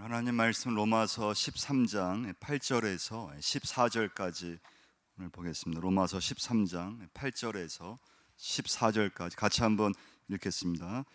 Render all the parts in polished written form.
하나님 말씀 로마서 13장 8절에서 14절까지 오늘 보겠습니다. 로마서 13장 8절에서 14절까지 같이 한번 읽겠습니다.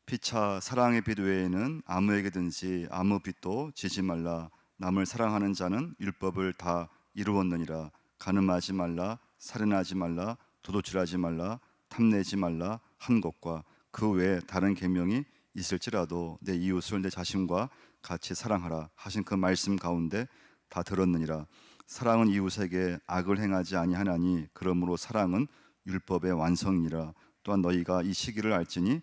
피차 사랑의 빛 외에는 아무에게든지 아무 빛도 지지 말라. 남을 사랑하는 자는 율법을 다 이루었느니라. 간음하지 말라, 살인하지 말라, 도둑질하지 말라, 탐내지 말라 한 것과 그 외에 다른 계명이 있을지라도 내 이웃을 내 자신과 같이 사랑하라 하신 그 말씀 가운데 다 들었느니라. 사랑은 이웃에게 악을 행하지 아니하나니 그러므로 사랑은 율법의 완성이니라. 또한 너희가 이 시기를 알지니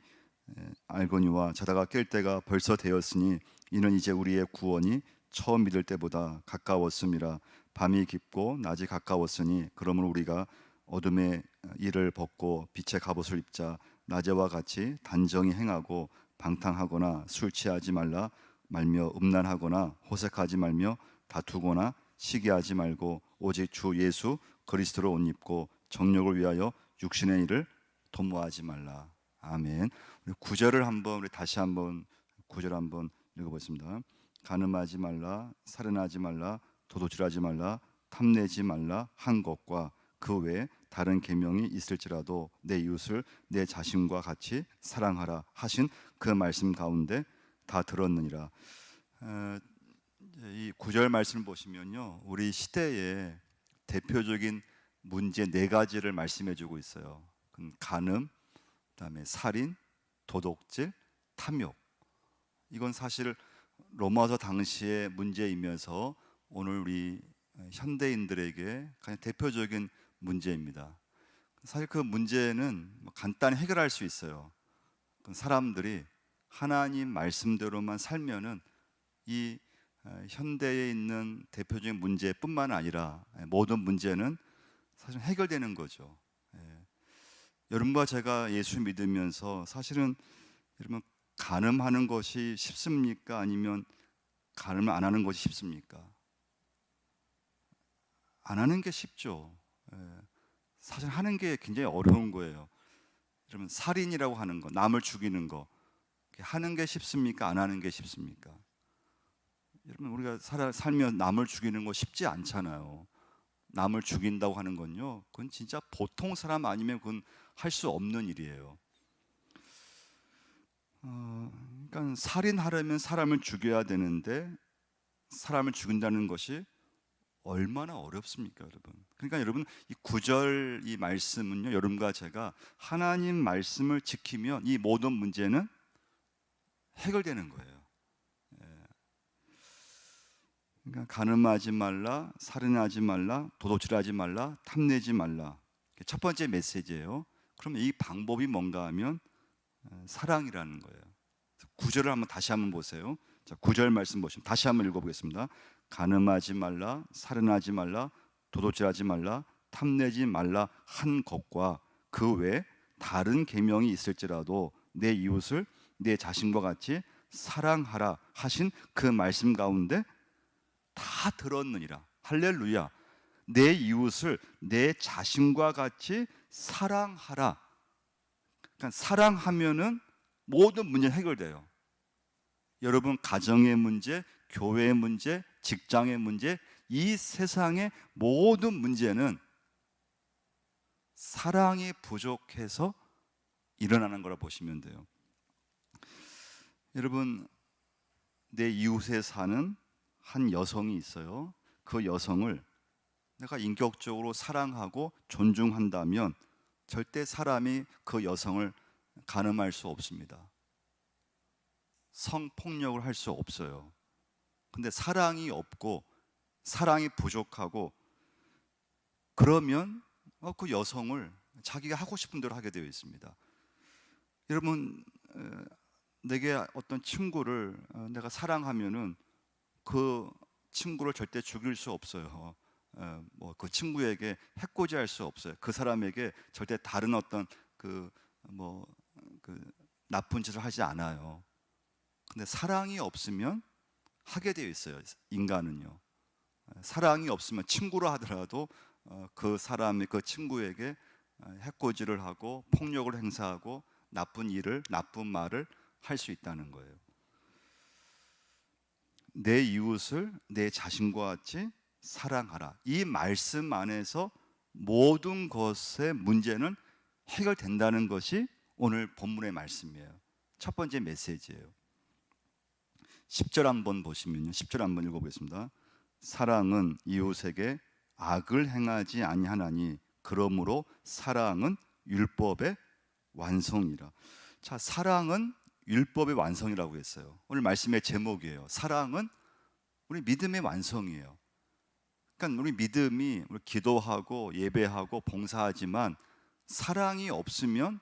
알거니와 자다가 깰 때가 벌써 되었으니 이는 이제 우리의 구원이 처음 믿을 때보다 가까웠음이라. 밤이 깊고 낮이 가까웠으니 그러므로 우리가 어둠의 일을 벗고 빛의 갑옷을 입자. 낮에와 같이 단정히 행하고 방탕하거나 술 취하지 말라 말며 음란하거나 호색하지 말며 다투거나 시기하지 말고 오직 주 예수 그리스도로 옷 입고 정욕을 위하여 육신의 일을 도모하지 말라. 아멘. 우리 9절을 한번 우리 다시 한번 9절 한번 읽어보겠습니다. 간음하지 말라, 살인하지 말라, 도둑질하지 말라, 탐내지 말라 한 것과 그 외에 다른 계명이 있을지라도 내 이웃을 내 자신과 같이 사랑하라 하신 그 말씀 가운데 다 들었느니라. 이 9절 말씀을 보시면요, 우리 시대의 대표적인 문제 4가지를 말씀해 주고 있어요. 간음, 그다음에 살인, 도둑질, 탐욕. 이건 사실 로마서 당시의 문제이면서 오늘 우리 현대인들에게 가장 대표적인 문제입니다. 사실 그 문제는 간단히 해결할 수 있어요. 사람들이 하나님 말씀대로만 살면은 이 현대에 있는 대표적인 문제뿐만 아니라 모든 문제는 사실 해결되는 거죠. 여러분과 제가 예수 믿으면서 사실은 여러분 간음하는 것이 쉽습니까? 아니면 간음을 안 하는 것이 쉽습니까? 안 하는 게 쉽죠. 사실 하는 게 굉장히 어려운 거예요. 여러분 살인이라고 하는 거, 남을 죽이는 거 하는 게 쉽습니까? 안 하는 게 쉽습니까? 여러분 우리가 살면 남을 죽이는 거 쉽지 않잖아요. 남을 죽인다고 하는 건요, 그건 진짜 보통 사람 아니면 그건 할 수 없는 일이에요. 그러니까 살인하려면 사람을 죽여야 되는데 사람을 죽인다는 것이 얼마나 어렵습니까, 여러분? 그러니까 여러분 이 9절 이 말씀은요, 여러분과 제가 하나님 말씀을 지키면 이 모든 문제는 해결되는 거예요. 그러니까 간음하지 말라, 살인하지 말라, 도둑질하지 말라, 탐내지 말라. 첫 번째 메시지예요. 그러면 이 방법이 뭔가 하면 사랑이라는 거예요. 9절을 한번 다시 한번 보세요. 자, 9절 말씀 보시면 다시 한번 읽어보겠습니다. 간음하지 말라, 살인하지 말라, 도둑질하지 말라, 탐내지 말라 한 것과 그 외에 다른 계명이 있을지라도 내 이웃을 내 자신과 같이 사랑하라 하신 그 말씀 가운데 다 들었느니라. 할렐루야. 내 이웃을 내 자신과 같이 사랑하라. 그러니까 사랑하면은 모든 문제는 해결돼요. 여러분 가정의 문제, 교회의 문제, 직장의 문제, 이 세상의 모든 문제는 사랑이 부족해서 일어나는 거라 보시면 돼요. 여러분 내 이웃에 사는 한 여성이 있어요. 그 여성을 내가 인격적으로 사랑하고 존중한다면 절대 사람이 그 여성을 간음할 수 없습니다. 성폭력을 할 수 없어요. 근데 사랑이 없고 사랑이 부족하고 그러면 그 여성을 자기가 하고 싶은 대로 하게 되어 있습니다. 여러분 내게 어떤 친구를 내가 사랑하면은 그 친구를 절대 죽일 수 없어요. 그 친구에게 해코지할 수 없어요. 그 사람에게 절대 다른 어떤 그 나쁜 짓을 하지 않아요. 근데 사랑이 없으면 하게 되어 있어요. 인간은요. 사랑이 없으면 친구로 하더라도 그 사람이 그 친구에게 해코지를 하고 폭력을 행사하고 나쁜 일을, 나쁜 말을 할 수 있다는 거예요. 내 이웃을 내 자신과 같이 사랑하라. 이 말씀 안에서 모든 것의 문제는 해결된다는 것이 오늘 본문의 말씀이에요. 첫 번째 메시지예요. 10절 한번 보시면요, 10절 한번 읽어보겠습니다. 사랑은 이웃에게 악을 행하지 아니하나니 그러므로 사랑은 율법의 완성이라. 자, 사랑은 율법의 완성이라고 했어요. 오늘 말씀의 제목이에요. 사랑은 우리 믿음의 완성이에요. 그러니까 우리 믿음이 우리 기도하고 예배하고 봉사하지만 사랑이 없으면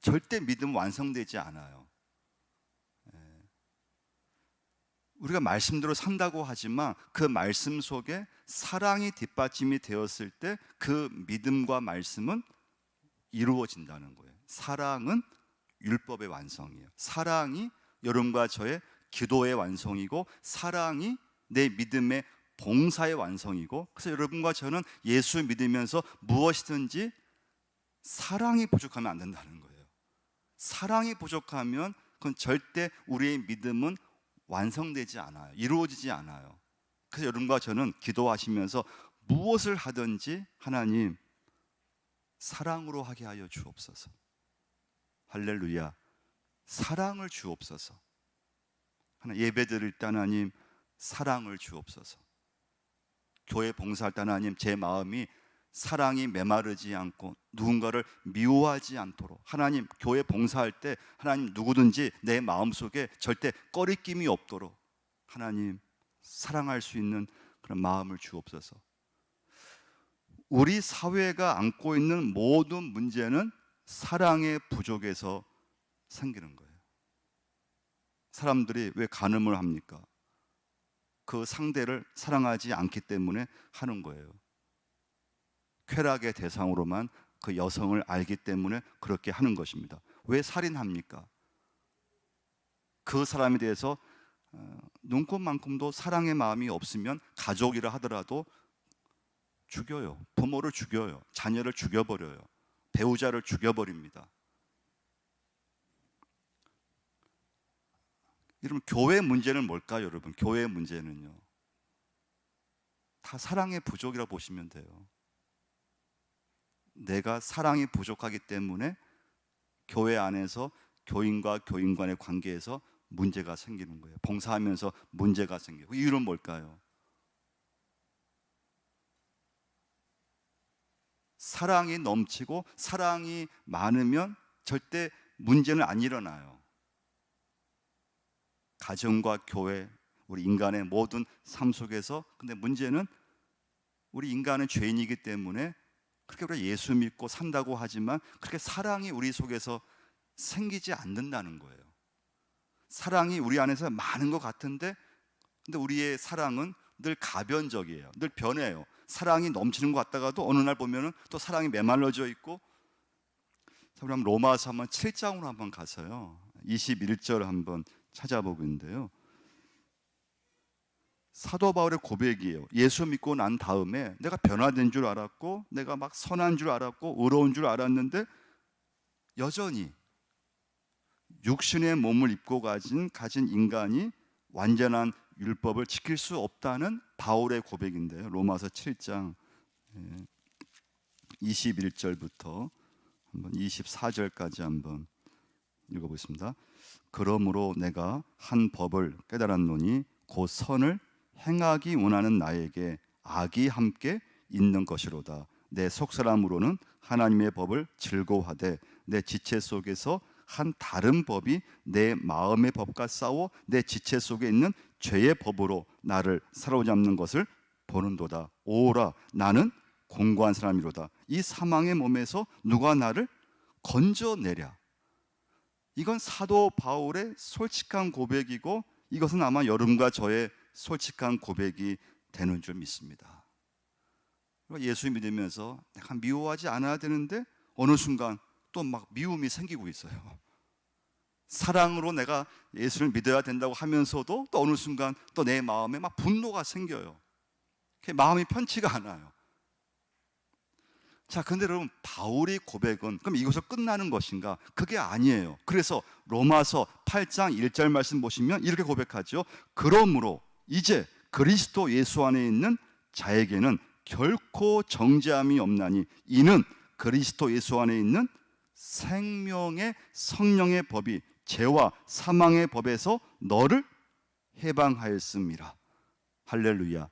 절대 믿음 완성되지 않아요. 우리가 말씀대로 산다고 하지만 그 말씀 속에 사랑이 뒷받침이 되었을 때 그 믿음과 말씀은 이루어진다는 거예요. 사랑은 율법의 완성이에요. 사랑이 여러분과 저의 기도의 완성이고, 사랑이 내 믿음의 봉사의 완성이고, 그래서 여러분과 저는 예수 믿으면서 무엇이든지 사랑이 부족하면 안 된다는 거예요. 사랑이 부족하면 그건 절대 우리의 믿음은 완성되지 않아요. 이루어지지 않아요. 그래서 여러분과 저는 기도하시면서 무엇을 하든지 하나님 사랑으로 하게 하여 주옵소서. 할렐루야. 사랑을 주옵소서. 하나 예배 드릴 때 하나님 사랑을 주옵소서. 교회 봉사할 때 하나님 제 마음이 사랑이 메마르지 않고 누군가를 미워하지 않도록, 하나님 교회 봉사할 때 하나님 누구든지 내 마음속에 절대 꺼리낌이 없도록 하나님 사랑할 수 있는 그런 마음을 주옵소서. 우리 사회가 안고 있는 모든 문제는 사랑의 부족에서 생기는 거예요. 사람들이 왜 간음을 합니까? 그 상대를 사랑하지 않기 때문에 하는 거예요. 쾌락의 대상으로만 그 여성을 알기 때문에 그렇게 하는 것입니다. 왜 살인합니까? 그 사람에 대해서 눈꽃만큼도 사랑의 마음이 없으면 가족이라 하더라도 죽여요. 부모를 죽여요. 자녀를 죽여버려요. 배우자를 죽여버립니다. 여러분, 교회 문제는 뭘까요? 여러분, 교회 문제는요, 다 사랑의 부족이라고 보시면 돼요. 내가 사랑이 부족하기 때문에 교회 안에서 교인과 교인 간의 관계에서 문제가 생기는 거예요. 봉사하면서 문제가 생기고. 이유는 뭘까요? 사랑이 넘치고 사랑이 많으면 절대 문제는 안 일어나요. 가정과 교회, 우리 인간의 모든 삶 속에서. 근데 문제는 우리 인간은 죄인이기 때문에 그렇게 우리가 예수 믿고 산다고 하지만 그렇게 사랑이 우리 속에서 생기지 않는다는 거예요. 사랑이 우리 안에서 많은 것 같은데, 근데 우리의 사랑은 늘 가변적이에요. 늘 변해요. 사랑이 넘치는 것 같다가도 어느 날 보면은 또 사랑이 메말라져 있고. 자, 우리 한번 로마서 한번 7장으로 한번 가서요, 21절 한번 찾아보고 있는데요, 사도 바울의 고백이에요. 예수 믿고 난 다음에 내가 변화된 줄 알았고, 내가 막 선한 줄 알았고, 의로운 줄 알았는데 여전히 육신의 몸을 입고 가진 인간이 완전한 율법을 지킬 수 없다는 바울의 고백인데요, 로마서 7장 21절부터 한번 24절까지 한번 읽어보겠습니다. 그러므로 내가 한 법을 깨달았노니 곧 선을 행하기 원하는 나에게 악이 함께 있는 것이로다. 내 속사람으로는 하나님의 법을 즐거워하되 내 지체 속에서 한 다른 법이 내 마음의 법과 싸워 내 지체 속에 있는 죄의 법으로 나를 사로잡는 것을 보는도다. 오라, 나는 공고한 사람이로다. 이 사망의 몸에서 누가 나를 건져내랴. 이건 사도 바울의 솔직한 고백이고, 이것은 아마 여러분과 저의 솔직한 고백이 되는 줄 믿습니다. 예수 믿으면서 내가 미워하지 않아야 되는데 어느 순간 또 막 미움이 생기고 있어요. 사랑으로 내가 예수를 믿어야 된다고 하면서도 또 어느 순간 또 내 마음에 막 분노가 생겨요. 마음이 편치가 않아요. 자, 근데 여러분, 바울의 고백은 그럼 이것으로 끝나는 것인가? 그게 아니에요. 그래서 로마서 8장 1절 말씀 보시면 이렇게 고백하죠. 그러므로 이제 그리스도 예수 안에 있는 자에게는 결코 정죄함이 없나니 이는 그리스도 예수 안에 있는 생명의 성령의 법이 죄와 사망의 법에서 너를 해방하였음이라. 할렐루야.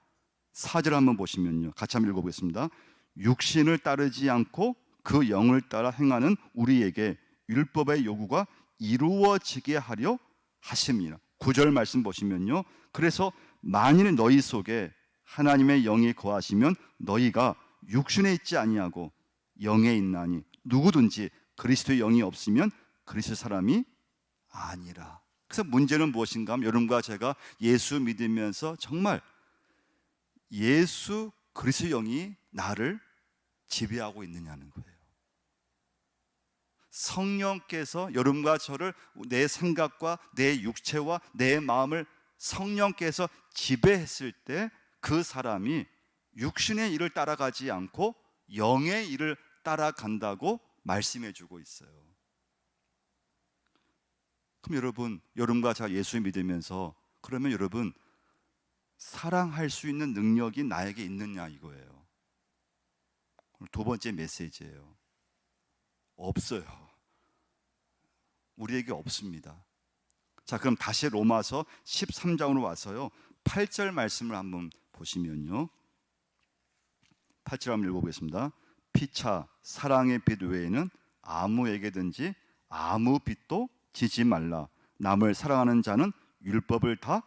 4절 한번 보시면요, 같이 한번 읽어보겠습니다. 육신을 따르지 않고 그 영을 따라 행하는 우리에게 율법의 요구가 이루어지게 하려 하심이라. 9절 말씀 보시면요, 그래서 만일 너희 속에 하나님의 영이 거하시면 너희가 육신에 있지 아니하고 영에 있나니 누구든지 그리스도의 영이 없으면 그리스도 사람이 아니라. 그래서 문제는 무엇인가 하면 여러분과 제가 예수 믿으면서 정말 예수 그리스도 영이 나를 지배하고 있느냐는 거예요. 성령께서 여러분과 저를, 내 생각과 내 육체와 내 마음을 성령께서 지배했을 때 그 사람이 육신의 일을 따라가지 않고 영의 일을 따라간다고 말씀해 주고 있어요. 그럼 여러분과 제가 예수 믿으면서 그러면 여러분 사랑할 수 있는 능력이 나에게 있느냐 이거예요. 두 번째 메시지예요. 없어요. 우리에게 없습니다. 자, 그럼 다시 로마서 13장으로 와서요, 8절 말씀을 한번 보시면요, 8절 한번 읽어보겠습니다. 피차 사랑의 빛 외에는 아무에게든지 아무 빛도 지지 말라. 남을 사랑하는 자는 율법을 다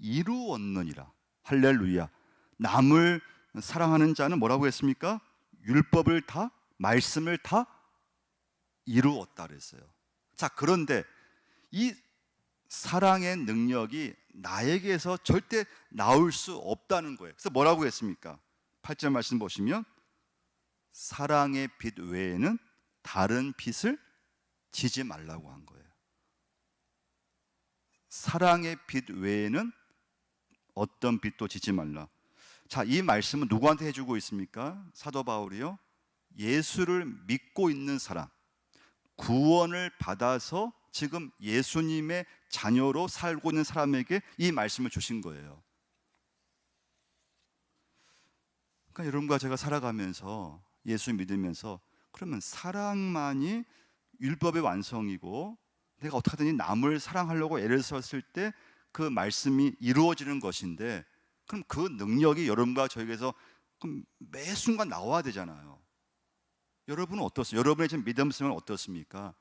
이루었느니라. 할렐루야. 남을 사랑하는 자는 뭐라고 했습니까? 율법을 다, 말씀을 다 이루었다 그랬어요. 자, 그런데 이 사랑의 능력이 나에게서 절대 나올 수 없다는 거예요. 그래서 뭐라고 했습니까? 8절 말씀 보시면 사랑의 빛 외에는 다른 빛을 지지 말라고 한 거예요. 사랑의 빛 외에는 어떤 빛도 지지 말라. 자, 이 말씀은 누구한테 해주고 있습니까? 사도 바울이요, 예수를 믿고 있는 사람, 구원을 받아서 지금 예수님의 자녀로 살고 있는 사람에게 이 말씀을 주신 거예요. 그러니까 여러분과 제가 살아가면서 예수 믿으면서 그러면 사랑만이 율법의 완성이고 내가 어떻게 하든지 남을 사랑하려고 애를 썼을 때 그 말씀이 이루어지는 것인데, 그럼 그 능력이 여러분과 저에게서 그럼 매 순간 나와야 되잖아요. 여러분은 어떻습니까? 여러분의 지금 믿음 생활은 어떻습니까?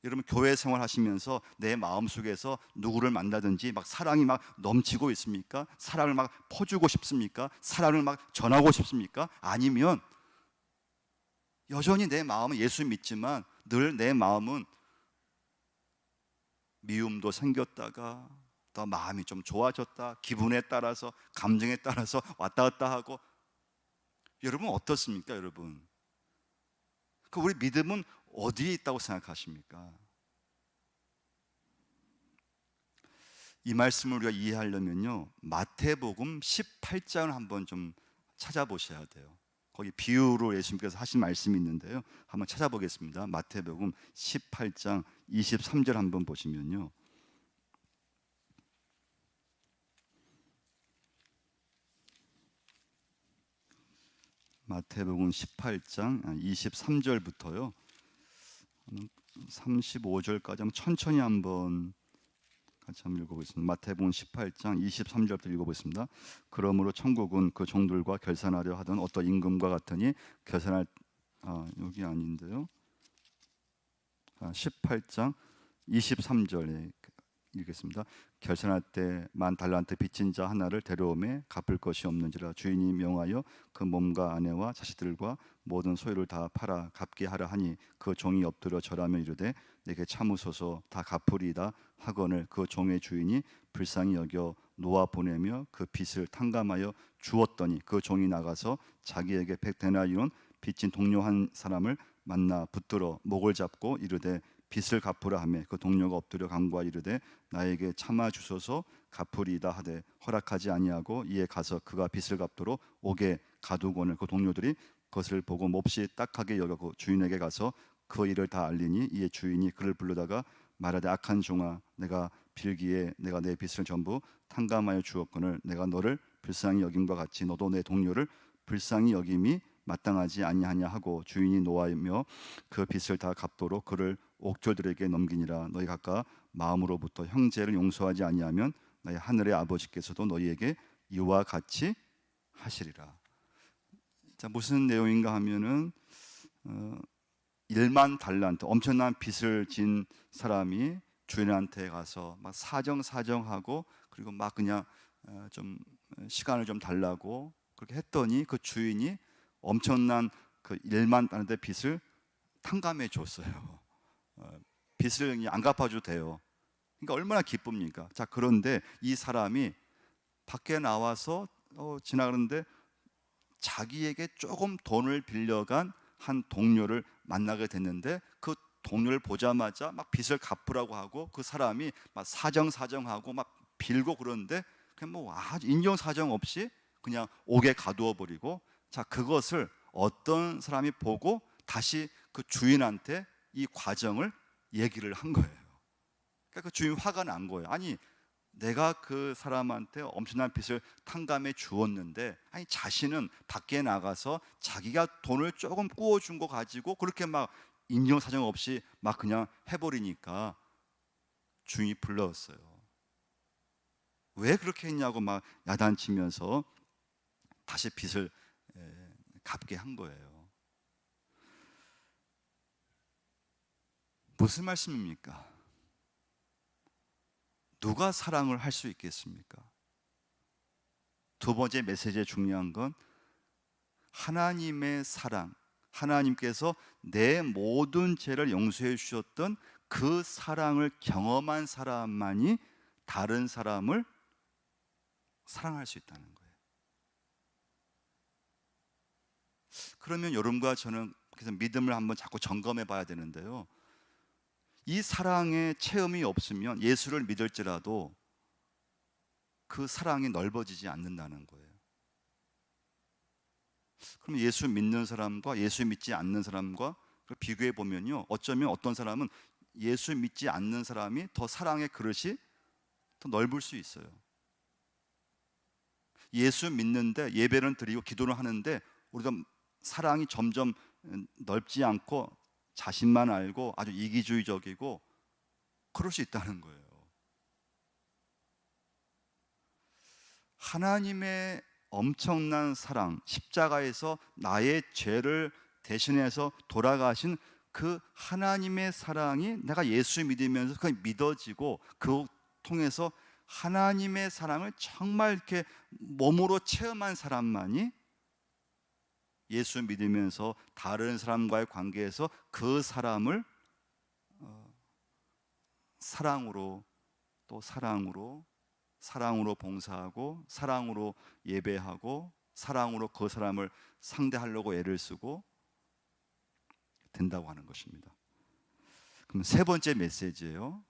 여러분 교회 생활 하시면서 내 마음속에서 누구를 만나든지 막 사랑이 막 넘치고 있습니까? 사랑을 막 퍼주고 싶습니까? 사랑을 막 전하고 싶습니까? 아니면 여전히 내 마음은 예수 믿지만 늘 내 마음은 미움도 생겼다가 또 마음이 좀 좋아졌다, 기분에 따라서 감정에 따라서 왔다 갔다 하고, 여러분 어떻습니까? 여러분 그 우리 믿음은 어디에 있다고 생각하십니까? 이 말씀을 우리가 이해하려면요, 마태복음 18장을 한번 좀 찾아보셔야 돼요. 거기 비유로 예수님께서 하신 말씀이 있는데요, 한번 찾아보겠습니다. 마태복음 18장 23절 한번 보시면요, 마태복음 18장 23절부터요 35절까지 한번 천천히 한번 같이 한번 읽어보겠습니다. 마태복음 18장 23절부터 읽어보겠습니다. 그러므로 천국은 그 종들과 결산하려 하던 어떤 임금과 같으니 결산할 여기 아닌데요, 18장 23절에 읽겠습니다. 결산할 때 만 달란트 빚진 자 하나를 데려오매 갚을 것이 없는지라 주인이 명하여 그 몸과 아내와 자식들과 모든 소유를 다 팔아 갚게 하라 하니 그 종이 엎드려 절하며 이르되 내게 참으소서 다 갚으리이다 하거늘 그 종의 주인이 불쌍히 여겨 놓아 보내며 그 빚을 탕감하여 주었더니 그 종이 나가서 자기에게 100데나리온 빚진 동료 한 사람을 만나 붙들어 목을 잡고 이르되 빚을 갚으라 하매 그 동료가 엎드려 간구하 이르되 나에게 참아 주소서 갚으리이다 하되 허락하지 아니하고 이에 가서 그가 빚을 갚도록 옥에 가두고는 그 동료들이 그것을 보고 몹시 딱하게 여겼고 주인에게 가서 그 일을 다 알리니 이에 주인이 그를 부르다가 말하되 악한 종아 내가 빌기에 내가 내 빚을 전부 탕감하여 주었거늘 내가 너를 불쌍히 여김과 같이 너도 내 동료를 불쌍히 여김이 마땅하지 아니하냐 하고 주인이 노하며 그 빚을 다 갚도록 그를 옥졸들에게 넘기니라. 너희 각각 마음으로부터 형제를 용서하지 아니하면 나의 하늘의 아버지께서도 너희에게 이와 같이 하시리라. 자, 무슨 내용인가 하면은 1만 달란트 엄청난 빚을 진 사람이 주인한테 가서 막 사정하고 그리고 막 그냥 좀 시간을 좀 달라고 그렇게 했더니 그 주인이 엄청난 그 1만 달란트 빚을 탕감해 줬어요. 빚을 안 갚아줘도 돼요. 그러니까 얼마나 기쁩니까? 자, 그런데 이 사람이 밖에 나와서 지나가는데 자기에게 조금 돈을 빌려간 한 동료를 만나게 됐는데 그 동료를 보자마자 막 빚을 갚으라고 하고 그 사람이 막 사정하고 막 빌고 그러는데 그냥 뭐 아주 인정사정 없이 그냥 옥에 가두어 버리고, 자, 그것을 어떤 사람이 보고 다시 그 주인한테 이 과정을 얘기를 한 거예요. 그러니까 그 주인 화가 난 거예요. 아니, 내가 그 사람한테 엄청난 빚을 탕감해 주었는데 아니 자신은 밖에 나가서 자기가 돈을 조금 구워준 거 가지고 그렇게 막 인정사정 없이 막 그냥 해버리니까 주인이 불렀어요. 왜 그렇게 했냐고 막 야단치면서 다시 빚을 갚게 한 거예요. 무슨 말씀입니까? 누가 사랑을 할 수 있겠습니까? 두 번째 메시지의 중요한 건 하나님의 사랑, 하나님께서 내 모든 죄를 용서해 주셨던 그 사랑을 경험한 사람만이 다른 사람을 사랑할 수 있다는 거예요. 그러면 여러분과 저는 그래서 믿음을 한번 자꾸 점검해 봐야 되는데요, 이 사랑의 체험이 없으면 예수를 믿을지라도 그 사랑이 넓어지지 않는다는 거예요. 그럼 예수 믿는 사람과 예수 믿지 않는 사람과 비교해 보면요, 어쩌면 어떤 사람은 예수 믿지 않는 사람이 더 사랑의 그릇이 더 넓을 수 있어요. 예수 믿는데 예배를 드리고 기도를 하는데 우리가 사랑이 점점 넓지 않고 자신만 알고 아주 이기주의적이고 그럴 수 있다는 거예요. 하나님의 엄청난 사랑, 십자가에서 나의 죄를 대신해서 돌아가신 그 하나님의 사랑이 내가 예수 믿으면서 그게 믿어지고 그 통해서 하나님의 사랑을 정말 이렇게 몸으로 체험한 사람만이 예수 믿으면서 다른 사람과의 관계에서 그 사람을 사랑으로 또 사랑으로 봉사하고 사랑으로 예배하고 사랑으로 그 사람을 상대하려고 애를 쓰고 된다고 하는 것입니다. 그럼 세 번째 메시지예요.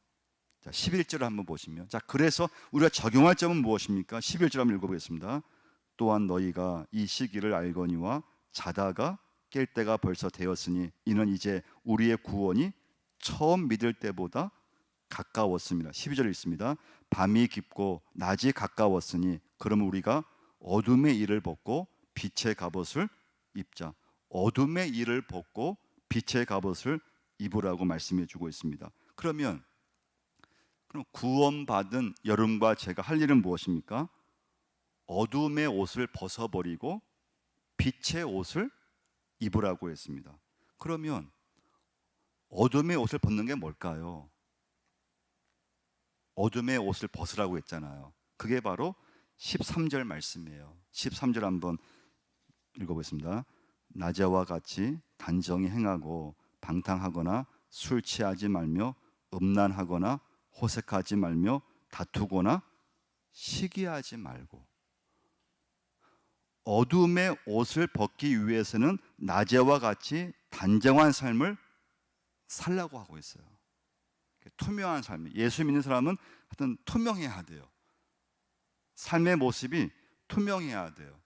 자, 11절을 한번 보시면, 자, 그래서 우리가 적용할 점은 무엇입니까? 11절 한번 읽어보겠습니다. 또한 너희가 이 시기를 알거니와 자다가 깰 때가 벌써 되었으니 이는 이제 우리의 구원이 처음 믿을 때보다 가까웠습니다. 12절 읽습니다. 밤이 깊고 낮이 가까웠으니 그러면 우리가 어둠의 일을 벗고 빛의 갑옷을 입자. 어둠의 일을 벗고 빛의 갑옷을 입으라고 말씀해 주고 있습니다. 그럼 구원받은 여러분과 제가 할 일은 무엇입니까? 어둠의 옷을 벗어버리고 빛의 옷을 입으라고 했습니다. 그러면 어둠의 옷을 벗는 게 뭘까요? 어둠의 옷을 벗으라고 했잖아요. 그게 바로 13절 말씀이에요. 13절 한번 읽어보겠습니다. 낮에와 같이 단정히 행하고 방탕하거나 술 취하지 말며 음란하거나 호색하지 말며 다투거나 시기하지 말고. 어둠의 옷을 벗기 위해서는 낮에와 같이 단정한 삶을 살라고 하고 있어요. 투명한 삶. 예수 믿는 사람은 하여튼 투명해야 돼요. 삶의 모습이 투명해야 돼요.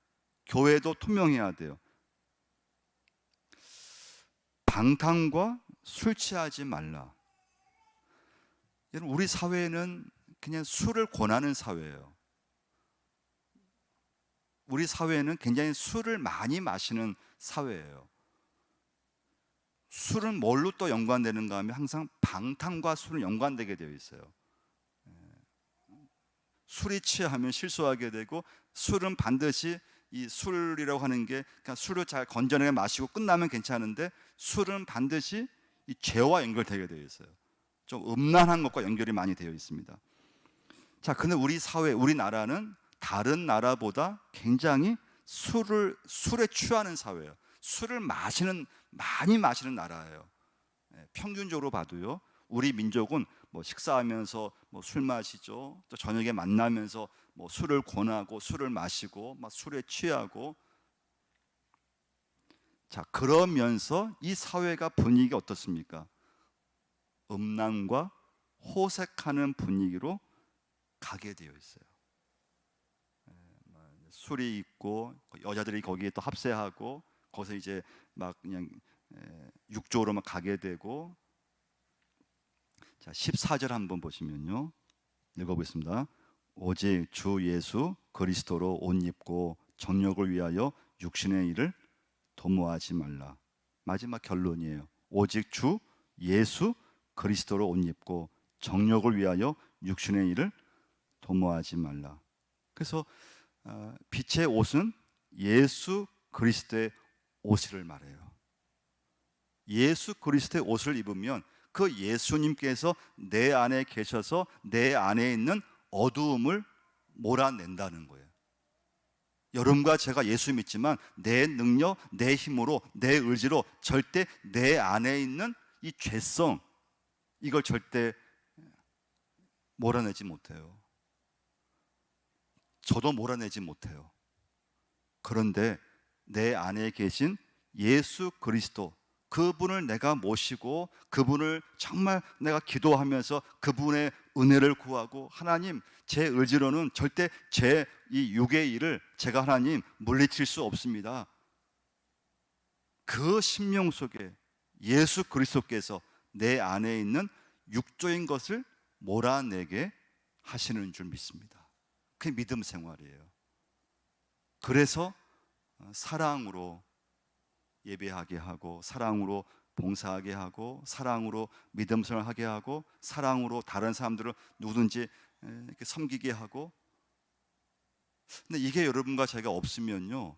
교회도 투명해야 돼요. 방탕과 술 취하지 말라. 여러분, 우리 사회는 그냥 술을 권하는 사회예요. 우리 사회는 굉장히 술을 많이 마시는 사회예요. 술은 뭘로 또 연관되는가 하면 항상 방탕과 술은 연관되게 되어 있어요. 술이 취하면 실수하게 되고, 술은 반드시 이 술이라고 하는 게 그냥 술을 잘 건전하게 마시고 끝나면 괜찮은데, 술은 반드시 이 죄와 연결되게 되어 있어요. 좀 음란한 것과 연결이 많이 되어 있습니다. 자, 근데 우리 사회, 우리나라는 다른 나라보다 굉장히 술에 취하는 사회예요. 술을 많이 마시는 나라예요. 평균적으로 봐도요. 우리 민족은 뭐 식사하면서 뭐 술 마시죠. 또 저녁에 만나면서 뭐 술을 권하고 술을 마시고 막 술에 취하고. 자, 그러면서 이 사회가 분위기가 어떻습니까? 음란과 호색하는 분위기로 가게 되어 있어요. 술이 있고 여자들이 거기에 또 합세하고 거기서 이제 막 그냥 육조로 막 가게 되고. 자, 14절 한번 보시면요. 읽어보겠습니다. 오직 주 예수 그리스도로 옷 입고 정욕을 위하여 육신의 일을 도모하지 말라. 마지막 결론이에요. 오직 주 예수 그리스도로 옷 입고 정욕을 위하여 육신의 일을 도모하지 말라. 그래서 빛의 옷은 예수 그리스도의 옷을 말해요. 예수 그리스도의 옷을 입으면 그 예수님께서 내 안에 계셔서 내 안에 있는 어두움을 몰아낸다는 거예요. 여러분과 제가 예수 믿지만 내 능력, 내 힘으로, 내 의지로 절대 내 안에 있는 이 죄성, 이걸 절대 몰아내지 못해요. 저도 몰아내지 못해요. 그런데 내 안에 계신 예수 그리스도, 그분을 내가 모시고 그분을 정말 내가 기도하면서 그분의 은혜를 구하고, 하나님, 제 의지로는 절대 제 이 육의 일을 제가 하나님 물리칠 수 없습니다. 그 심령 속에 예수 그리스도께서 내 안에 있는 육조인 것을 몰아내게 하시는 줄 믿습니다. 그게 믿음 생활이에요. 그래서 사랑으로 예배하게 하고, 사랑으로 봉사하게 하고, 사랑으로 믿음 생활하게 하고, 사랑으로 다른 사람들을 누구든지 이렇게 섬기게 하고. 근데 이게 여러분과 제가 없으면요,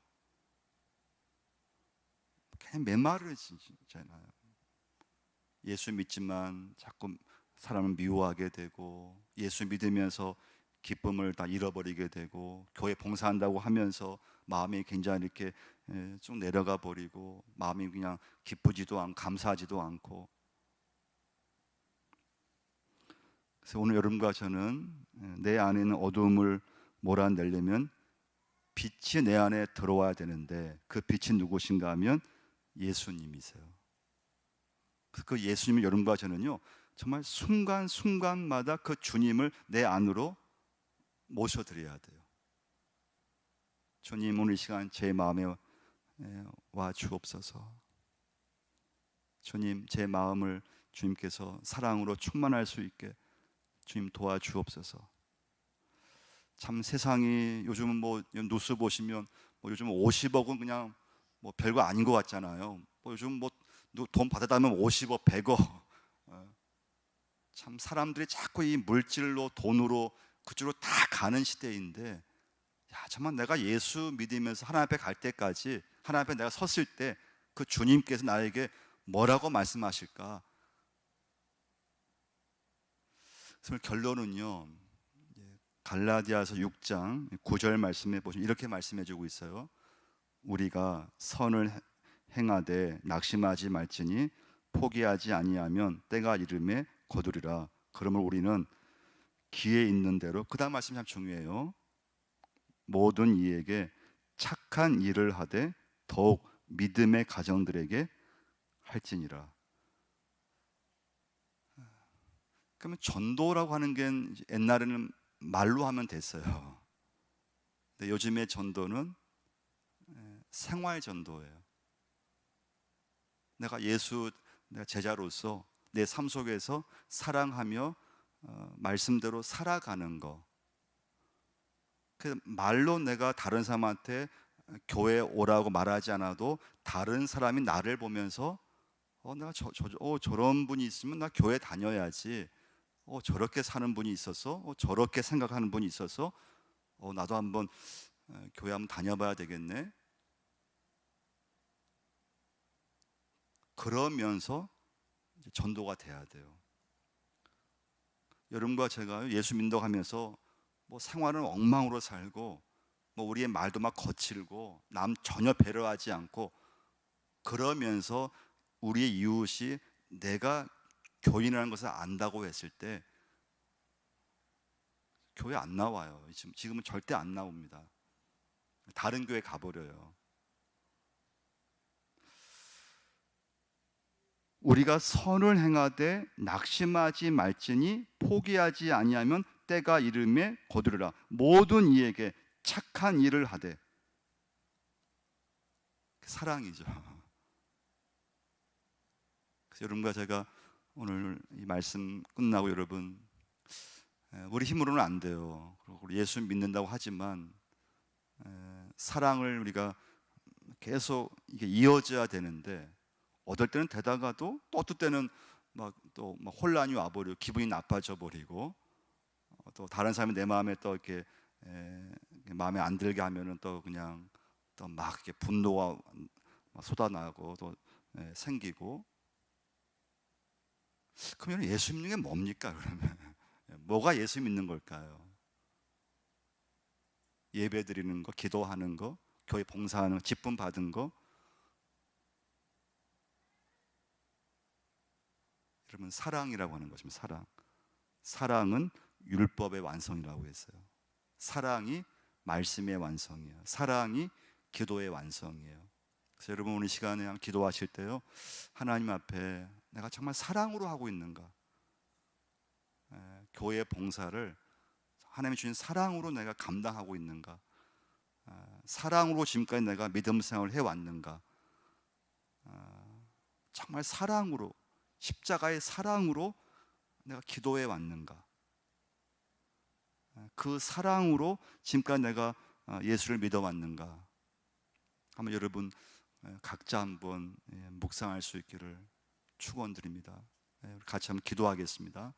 그냥 메마르지잖아요. 예수 믿지만 자꾸 사람을 미워하게 되고, 예수 믿으면서 기쁨을 다 잃어버리게 되고, 교회 봉사한다고 하면서 마음이 굉장히 이렇게 쭉 내려가 버리고, 마음이 그냥 기쁘지도 않고 감사하지도 않고. 그래서 오늘 여러분과 저는 내 안에 있는 어두움을 몰아내려면 빛이 내 안에 들어와야 되는데, 그 빛이 누구신가 하면 예수님이세요. 그 예수님을 여러분과 저는요, 정말 순간순간마다 그 주님을 내 안으로 모셔드려야 돼요. 주님, 오늘 이 시간 제 마음에 와 주옵소서. 주님, 제 마음을 주님께서 사랑으로 충만할 수 있게 주님 도와주옵소서. 참 세상이 요즘은 뭐 뉴스 보시면 뭐 요즘 50억은 그냥 뭐 별거 아닌 것 같잖아요. 뭐 요즘 뭐 돈 받아다면 50억, 100억. 참 사람들이 자꾸 이 물질로, 돈으로 그쪽으로 다 가는 시대인데, 야, 정말 내가 예수 믿으면서 하나님 앞에 갈 때까지, 하나님 앞에 내가 섰을 때 그 주님께서 나에게 뭐라고 말씀하실까? 그래서 결론은요, 갈라디아서 6장 9절 말씀에 보시면 이렇게 말씀해 주고 있어요. 우리가 선을 행하되 낙심하지 말지니 포기하지 아니하면 때가 이름에 거두리라. 그러면 우리는 기회 있는 대로, 그 다음 말씀이 참 중요해요. 모든 이에게 착한 일을 하되 더욱 믿음의 가정들에게 할지니라. 그러면 전도라고 하는 게 옛날에는 말로 하면 됐어요. 근데 요즘의 전도는 생활 전도예요. 내가 제자로서 내 삶 속에서 사랑하며 말씀대로 살아가는 거. 그 말로 내가 다른 사람한테 교회 오라고 말하지 않아도 다른 사람이 나를 보면서 내가 저런 분이 있으면 나 교회 다녀야지. 저렇게 사는 분이 있어서, 저렇게 생각하는 분이 있어서, 나도 한번 교회 한번 다녀봐야 되겠네. 그러면서 이제 전도가 돼야 돼요. 여러분과 제가 예수 믿어가면서 뭐 생활은 엉망으로 살고, 뭐 우리의 말도 막 거칠고, 남 전혀 배려하지 않고, 그러면서 우리의 이웃이 내가 교인이라는 것을 안다고 했을 때 교회 안 나와요. 지금은 절대 안 나옵니다. 다른 교회 가버려요. 우리가 선을 행하되 낙심하지 말지니 포기하지 아니하면 때가 이름에 거두리라. 모든 이에게 착한 일을 하되. 사랑이죠. 그래서 여러분과 제가 오늘 이 말씀 끝나고 여러분, 우리 힘으로는 안 돼요. 그리고 예수 믿는다고 하지만 사랑을 우리가 계속 이게 이어져야 되는데, 어떨 때는 되다가도 또 어떨 때는 막 혼란이 와버리고 기분이 나빠져 버리고, 또 다른 사람이 내 마음에 또 이렇게 마음에 안 들게 하면은 또 그냥 또 막 이렇게 분노가 막 쏟아나고 또 생기고. 그러면 예수 믿는 게 뭡니까? 그러면 뭐가 예수 믿는 걸까요? 예배 드리는 거, 기도하는 거, 교회 봉사하는 거, 직분 받은 거. 여러분, 사랑이라고 하는 것입니다. 사랑은 율법의 완성이라고 했어요. 사랑이 말씀의 완성이에요. 사랑이 기도의 완성이에요. 그래서 여러분 오늘 시간에 기도하실 때요, 하나님 앞에 내가 정말 사랑으로 하고 있는가, 교회 봉사를 하나님이 주신 사랑으로 내가 감당하고 있는가, 사랑으로 지금까지 내가 믿음 생활을 해왔는가, 정말 사랑으로, 십자가의 사랑으로 내가 기도해 왔는가, 그 사랑으로 지금까지 내가 예수를 믿어왔는가. 한번 여러분 각자 한번 묵상할 수 있기를 축원드립니다. 같이 한번 기도하겠습니다.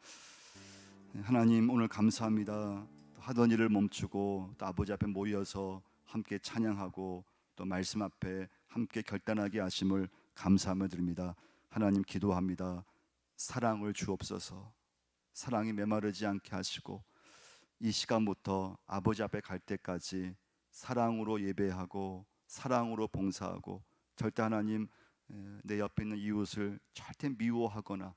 하나님, 오늘 감사합니다. 하던 일을 멈추고 또 아버지 앞에 모여서 함께 찬양하고 또 말씀 앞에 함께 결단하게 하심을 감사함을 드립니다. 하나님, 기도합니다. 사랑을 주옵소서. 사랑이 메마르지 않게 하시고 이 시간부터 아버지 앞에 갈 때까지 사랑으로 예배하고 사랑으로 봉사하고, 절대 하나님 내 옆에 있는 이웃을 절대 미워하거나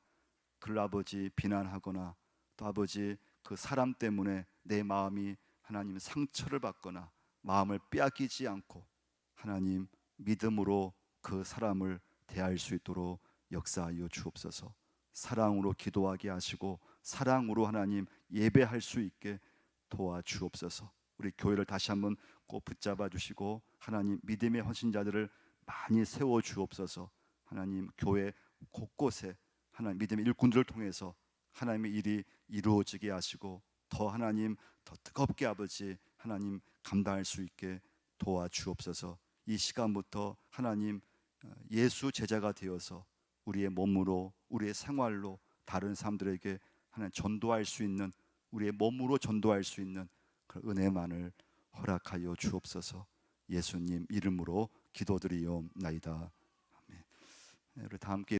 그를 아버지 비난하거나, 또 아버지 그 사람 때문에 내 마음이 하나님 상처를 받거나 마음을 빼앗기지 않고 하나님 믿음으로 그 사람을 대할 수 있도록 역사하여 주옵소서. 사랑으로 기도하게 하시고 사랑으로 하나님 예배할 수 있게 도와주옵소서. 우리 교회를 다시 한번 꼭 붙잡아 주시고 하나님 믿음의 헌신자들을 많이 세워 주옵소서. 하나님 교회 곳곳에 하나님 믿음의 일꾼들을 통해서 하나님의 일이 이루어지게 하시고 더 하나님 더 뜨겁게 아버지 하나님 감당할 수 있게 도와주옵소서. 이 시간부터 하나님 예수 제자가 되어서 우리의 몸으로 우리의 생활로 다른 사람들에게 하나님 전도할 수 있는, 우리의 몸으로 전도할 수 있는 그 은혜만을 허락하여 주옵소서. 예수님 이름으로 기도드리옵나이다. 아멘. 우리 다 함께